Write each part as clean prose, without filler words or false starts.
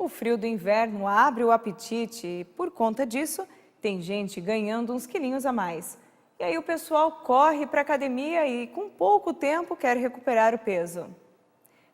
O frio do inverno abre o apetite e, por conta disso, tem gente ganhando uns quilinhos a mais. E aí o pessoal corre para a academia e, com pouco tempo, quer recuperar o peso.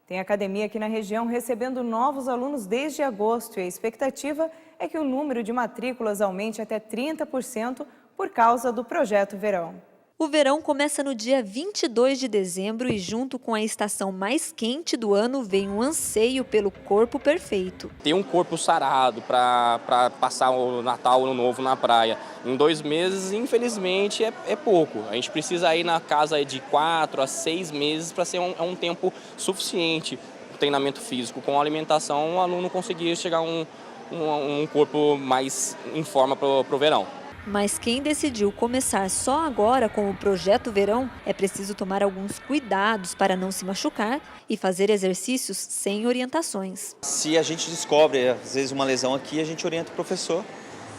Tem academia aqui na região recebendo novos alunos desde agosto e a expectativa é que o número de matrículas aumente até 30% por causa do Projeto Verão. O verão começa no dia 22 de dezembro e junto com a estação mais quente do ano vem um anseio pelo corpo perfeito. Ter um corpo sarado para passar o Natal, o Ano Novo na praia em 2 meses, infelizmente, é pouco. A gente precisa ir na casa de 4 a 6 meses para ser um tempo suficiente. Treinamento físico com alimentação, o aluno conseguir chegar a um corpo mais em forma para o verão. Mas quem decidiu começar só agora com o Projeto Verão é preciso tomar alguns cuidados para não se machucar e fazer exercícios sem orientações. Se a gente descobre, às vezes, uma lesão aqui, a gente orienta o professor.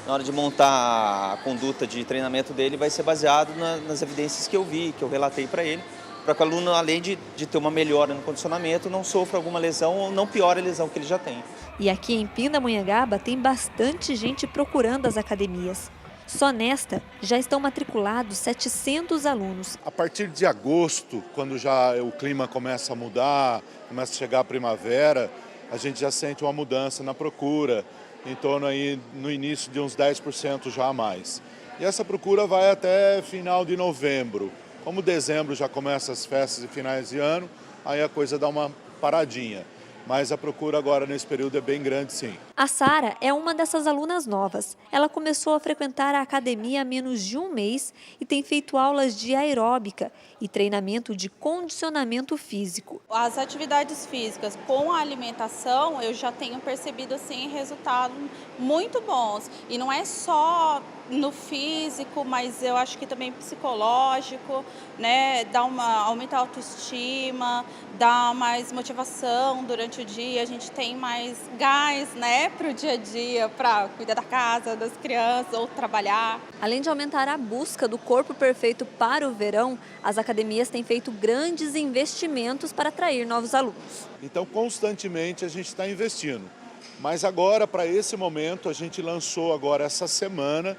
Na hora de montar a conduta de treinamento dele, vai ser baseado nas evidências que eu vi, que eu relatei para ele, para que o aluno, além de ter uma melhora no condicionamento, não sofra alguma lesão ou não piore a lesão que ele já tem. E aqui em Pindamonhangaba tem bastante gente procurando as academias. Só nesta, já estão matriculados 700 alunos. A partir de agosto, quando já o clima começa a mudar, começa a chegar a primavera, a gente já sente uma mudança na procura, em torno aí no início de uns 10% já a mais. E essa procura vai até final de novembro. Como dezembro já começa as festas e finais de ano, aí a coisa dá uma paradinha. Mas a procura agora nesse período é bem grande, sim. A Sara é uma dessas alunas novas. Ela começou a frequentar a academia há menos de um mês e tem feito aulas de aeróbica e treinamento de condicionamento físico. As atividades físicas com a alimentação, eu já tenho percebido assim, resultados muito bons. E não é só no físico, mas eu acho que também psicológico, né? Aumenta a autoestima, dá mais motivação durante o dia, a gente tem mais gás, né, para o dia a dia, para cuidar da casa, das crianças ou trabalhar. Além de aumentar a busca do corpo perfeito para o verão, as academias têm feito grandes investimentos para atrair novos alunos. Então, constantemente a gente está investindo. Mas agora, para esse momento, a gente lançou agora essa semana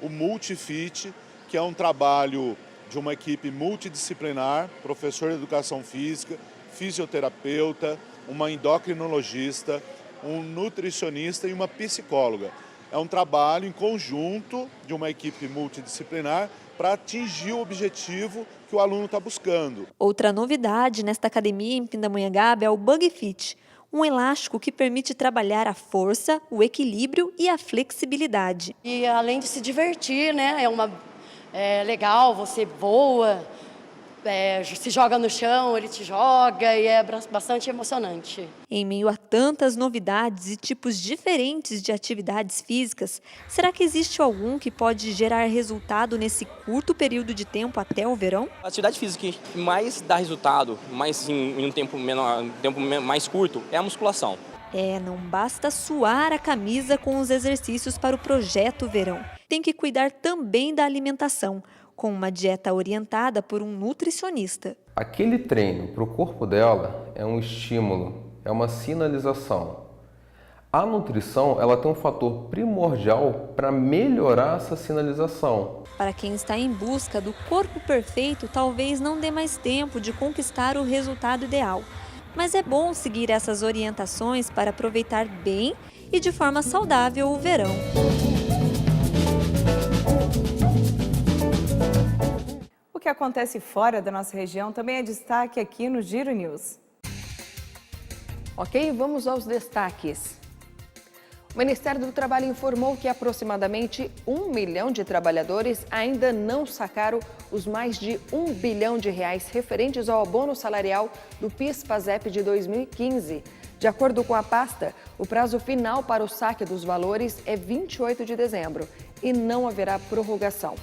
o Multifit, que é um trabalho de uma equipe multidisciplinar, professor de educação física, fisioterapeuta, uma endocrinologista, um nutricionista e uma psicóloga. É um trabalho em conjunto de uma equipe multidisciplinar para atingir o objetivo que o aluno está buscando. Outra novidade nesta academia em Pindamonhangaba é o Bug Fit, um elástico que permite trabalhar a força, o equilíbrio e a flexibilidade. E além de se divertir, né, é legal, você voa, se joga no chão, ele te joga e é bastante emocionante. Em meio a tantas novidades e tipos diferentes de atividades físicas, será que existe algum que pode gerar resultado nesse curto período de tempo até o verão? A atividade física que mais dá resultado, mais em um tempo menor, mais curto, é a musculação. Não basta suar a camisa com os exercícios para o Projeto Verão. Tem que cuidar também da alimentação, com uma dieta orientada por um nutricionista. Aquele treino para o corpo dela é um estímulo, é uma sinalização. A nutrição ela tem um fator primordial para melhorar essa sinalização. Para quem está em busca do corpo perfeito, talvez não dê mais tempo de conquistar o resultado ideal. Mas é bom seguir essas orientações para aproveitar bem e de forma saudável o verão. O que acontece fora da nossa região também é destaque aqui no Giro News. Ok, vamos aos destaques. O Ministério do Trabalho informou que aproximadamente 1 milhão de trabalhadores ainda não sacaram os mais de R$ 1 bilhão referentes ao abono salarial do PIS/PASEP de 2015. De acordo com a pasta, o prazo final para o saque dos valores é 28 de dezembro e não haverá prorrogação.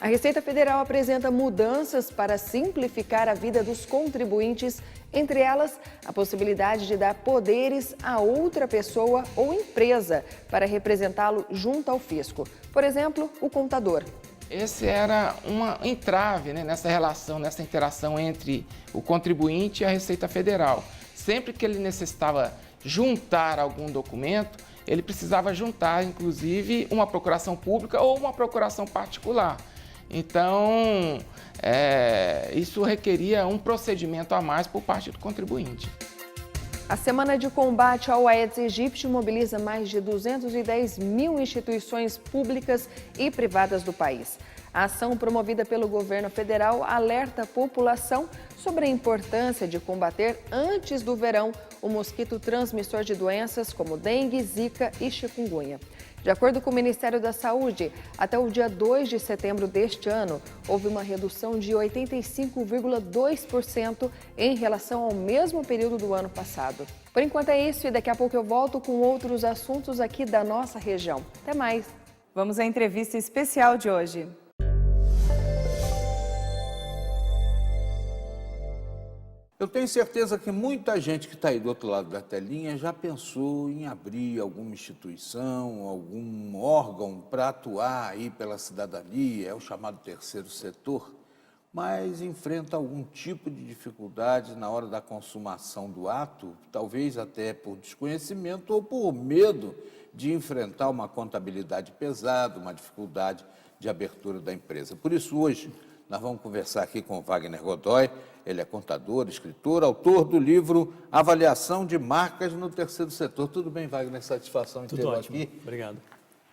A Receita Federal apresenta mudanças para simplificar a vida dos contribuintes, entre elas a possibilidade de dar poderes a outra pessoa ou empresa para representá-lo junto ao fisco. Por exemplo, o contador. Esse era uma entrave, né, nessa relação, nessa interação entre o contribuinte e a Receita Federal. Sempre que ele necessitava juntar algum documento, ele precisava juntar, inclusive, uma procuração pública ou uma procuração particular. Então, isso requeria um procedimento a mais por parte do contribuinte. A Semana de Combate ao Aedes aegypti mobiliza mais de 210 mil instituições públicas e privadas do país. A ação promovida pelo governo federal alerta a população sobre a importância de combater antes do verão o mosquito transmissor de doenças como dengue, zika e chikungunya. De acordo com o Ministério da Saúde, até o dia 2 de setembro deste ano, houve uma redução de 85,2% em relação ao mesmo período do ano passado. Por enquanto é isso e daqui a pouco eu volto com outros assuntos aqui da nossa região. Até mais! Vamos à entrevista especial de hoje. Eu tenho certeza que muita gente que está aí do outro lado da telinha já pensou em abrir alguma instituição, algum órgão para atuar aí pela cidadania, é o chamado terceiro setor, mas enfrenta algum tipo de dificuldade na hora da consumação do ato, talvez até por desconhecimento ou por medo de enfrentar uma contabilidade pesada, uma dificuldade de abertura da empresa. Por isso, hoje, nós vamos conversar aqui com o Wagner Godoy. Ele é contador, escritor, autor do livro Avaliação de Marcas no Terceiro Setor. Tudo bem, Wagner? Satisfação em tê-lo aqui. Obrigado.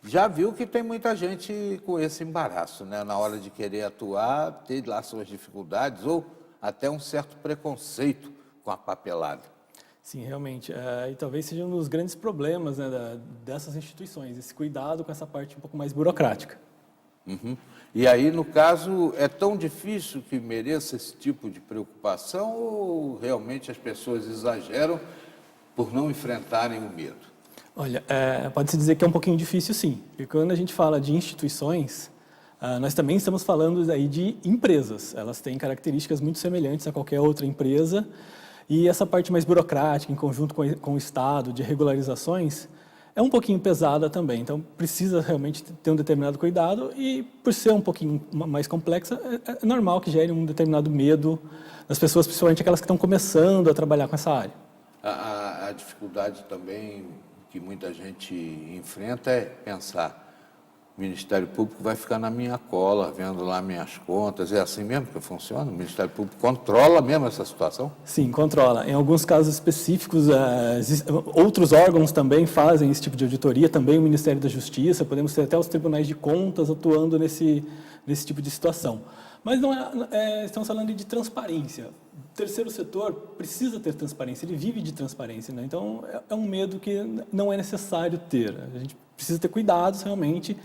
Já viu que tem muita gente com esse embaraço, né? Na hora de querer atuar, ter lá suas dificuldades ou até um certo preconceito com a papelada. Sim, realmente. E talvez seja um dos grandes problemas, né, dessas instituições, esse cuidado com essa parte um pouco mais burocrática. Uhum. E aí, no caso, é tão difícil que mereça esse tipo de preocupação ou realmente as pessoas exageram por não enfrentarem o medo? Olha, pode-se dizer que é um pouquinho difícil, sim. Porque quando a gente fala de instituições, nós também estamos falando aí de empresas. Elas têm características muito semelhantes a qualquer outra empresa. E essa parte mais burocrática, em conjunto com o Estado, de regularizações, é um pouquinho pesada também, então precisa realmente ter um determinado cuidado e, por ser um pouquinho mais complexa, é normal que gere um determinado medo das pessoas, principalmente aquelas que estão começando a trabalhar com essa área. A dificuldade também que muita gente enfrenta é pensar: o Ministério Público vai ficar na minha cola, vendo lá minhas contas. É assim mesmo que funciona? O Ministério Público controla mesmo essa situação? Sim, controla. Em alguns casos específicos, outros órgãos também fazem esse tipo de auditoria, também o Ministério da Justiça, podemos ter até os tribunais de contas atuando nesse tipo de situação. Mas não estamos falando de transparência. O terceiro setor precisa ter transparência, ele vive de transparência, né? Então é um medo que não é necessário ter. A gente precisa ter cuidados realmente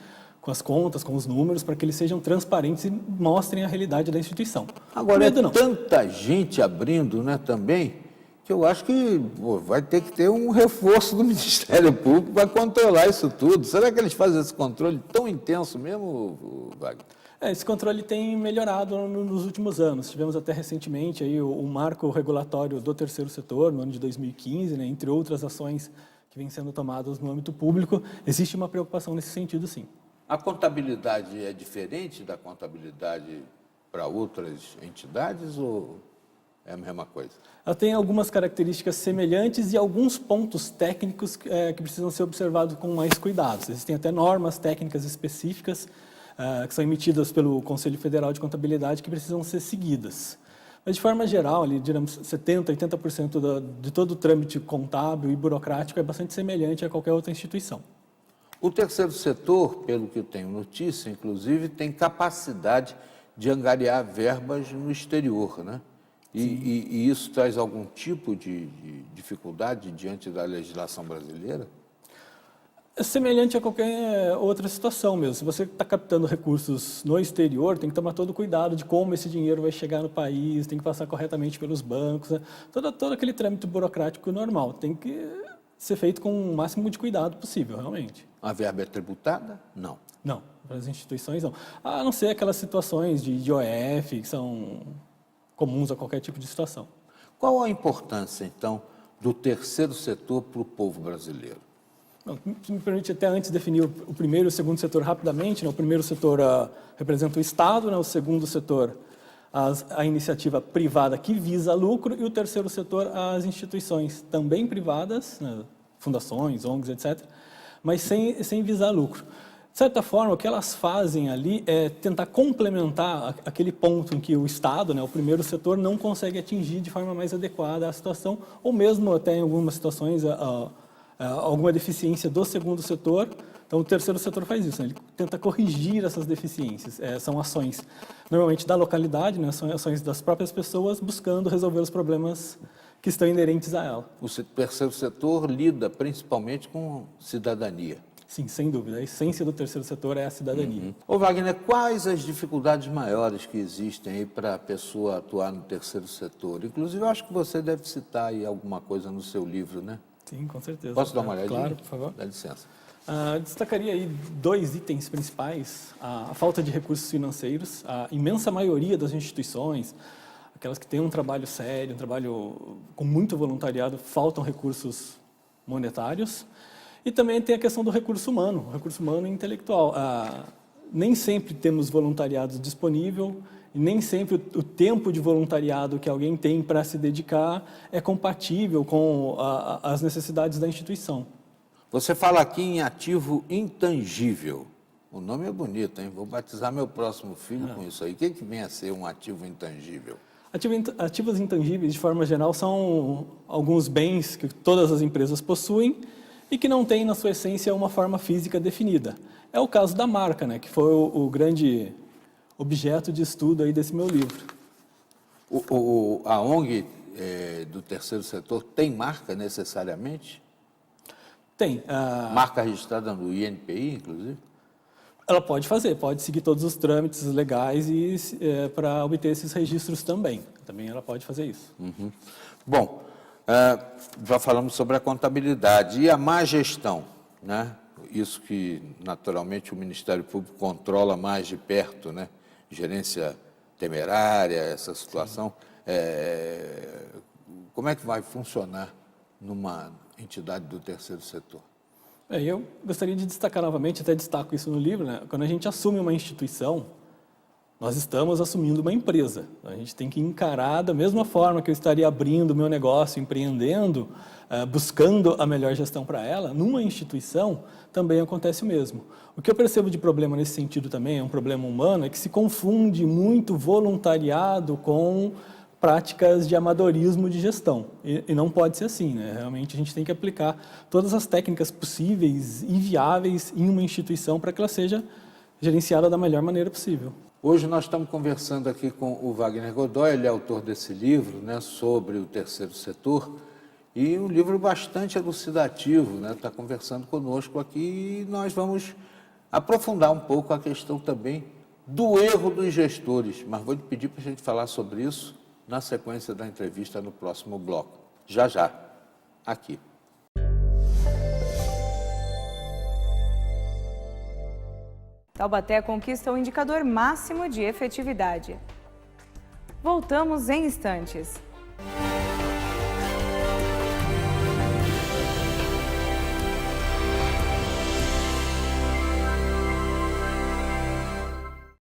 com as contas, com os números, para que eles sejam transparentes e mostrem a realidade da instituição. Agora, é tanta gente abrindo, né, também, que eu acho que vai ter que ter um reforço do Ministério Público para controlar isso tudo. Será que eles fazem esse controle tão intenso mesmo, Wagner? Esse controle tem melhorado nos últimos anos. Tivemos até recentemente aí o marco regulatório do terceiro setor, no ano de 2015, né, entre outras ações que vêm sendo tomadas no âmbito público. Existe uma preocupação nesse sentido, sim. A contabilidade é diferente da contabilidade para outras entidades ou é a mesma coisa? Ela tem algumas características semelhantes e alguns pontos técnicos que precisam ser observados com mais cuidado. Existem até normas técnicas específicas que são emitidas pelo Conselho Federal de Contabilidade que precisam ser seguidas. Mas, de forma geral, ali, digamos, 70%, 80% de todo o trâmite contábil e burocrático é bastante semelhante a qualquer outra instituição. O terceiro setor, pelo que eu tenho notícia, inclusive, tem capacidade de angariar verbas no exterior, né? E isso traz algum tipo de dificuldade diante da legislação brasileira? É semelhante a qualquer outra situação mesmo. Se você está captando recursos no exterior, tem que tomar todo o cuidado de como esse dinheiro vai chegar no país, tem que passar corretamente pelos bancos, né? Todo aquele trâmite burocrático normal. Tem que ser feito com o máximo de cuidado possível, realmente. A verba é tributada? Não. Não, para as instituições não. A não ser aquelas situações de IOF, que são comuns a qualquer tipo de situação. Qual a importância, então, do terceiro setor para o povo brasileiro? Se me permite até antes definir o primeiro e o segundo setor rapidamente, né? O primeiro setor representa o Estado, né? O segundo setor a iniciativa privada que visa lucro e o terceiro setor, as instituições também privadas, né, fundações, ONGs, etc., mas sem visar lucro. De certa forma, o que elas fazem ali é tentar complementar aquele ponto em que o Estado, né, o primeiro setor, não consegue atingir de forma mais adequada a situação, ou mesmo até em algumas situações alguma deficiência do segundo setor. Então, o terceiro setor faz isso, né? Ele tenta corrigir essas deficiências. São ações, normalmente, da localidade, né? São ações das próprias pessoas buscando resolver os problemas que estão inerentes a ela. O terceiro setor lida principalmente com cidadania. Sim, sem dúvida. A essência do terceiro setor é a cidadania. Ô Wagner, quais as dificuldades maiores que existem aí para a pessoa atuar no terceiro setor? Inclusive, eu acho que você deve citar aí alguma coisa no seu livro, né? Sim, com certeza. Posso dar uma olhadinha? Claro, por favor. Dá licença. Destacaria aí 2 itens principais: a falta de recursos financeiros. A imensa maioria das instituições, aquelas que têm um trabalho sério, um trabalho com muito voluntariado, faltam recursos monetários. E também tem a questão do recurso humano, o recurso humano e intelectual. Nem sempre temos voluntariado disponível, e nem sempre o tempo de voluntariado que alguém tem para se dedicar é compatível com as necessidades da instituição. Você fala aqui em ativo intangível. O nome é bonito, hein? Vou batizar meu próximo filho com isso aí. O que vem a ser um ativo intangível? Ativos intangíveis, de forma geral, são alguns bens que todas as empresas possuem e que não têm, na sua essência, uma forma física definida. É o caso da marca, né? Que foi o grande objeto de estudo aí desse meu livro. A ONG do terceiro setor tem marca necessariamente? Tem. Marca registrada no INPI, inclusive? Ela pode fazer, pode seguir todos os trâmites legais para obter esses registros também. Também ela pode fazer isso. Uhum. Bom, já falamos sobre a contabilidade e a má gestão, né? Isso que, naturalmente, o Ministério Público controla mais de perto, né? Gerência temerária, essa situação. Como é que vai funcionar numa entidade do terceiro setor? Eu gostaria de destacar novamente, até destaco isso no livro, né? Quando a gente assume uma instituição, nós estamos assumindo uma empresa. A gente tem que encarar da mesma forma que eu estaria abrindo o meu negócio, empreendendo, buscando a melhor gestão para ela. Numa instituição, também acontece o mesmo. O que eu percebo de problema nesse sentido também, é um problema humano, é que se confunde muito voluntariado com práticas de amadorismo de gestão. E não pode ser assim, né? Realmente a gente tem que aplicar todas as técnicas possíveis e viáveis em uma instituição para que ela seja gerenciada da melhor maneira possível. Hoje nós estamos conversando aqui com o Wagner Godoy, ele é autor desse livro, né, sobre o terceiro setor, e um livro bastante elucidativo, né? Está conversando conosco aqui e nós vamos aprofundar um pouco a questão também do erro dos gestores, mas vou te pedir para a gente falar sobre isso na sequência da entrevista no próximo bloco. Já, aqui. Taubaté conquista o indicador máximo de efetividade. Voltamos em instantes.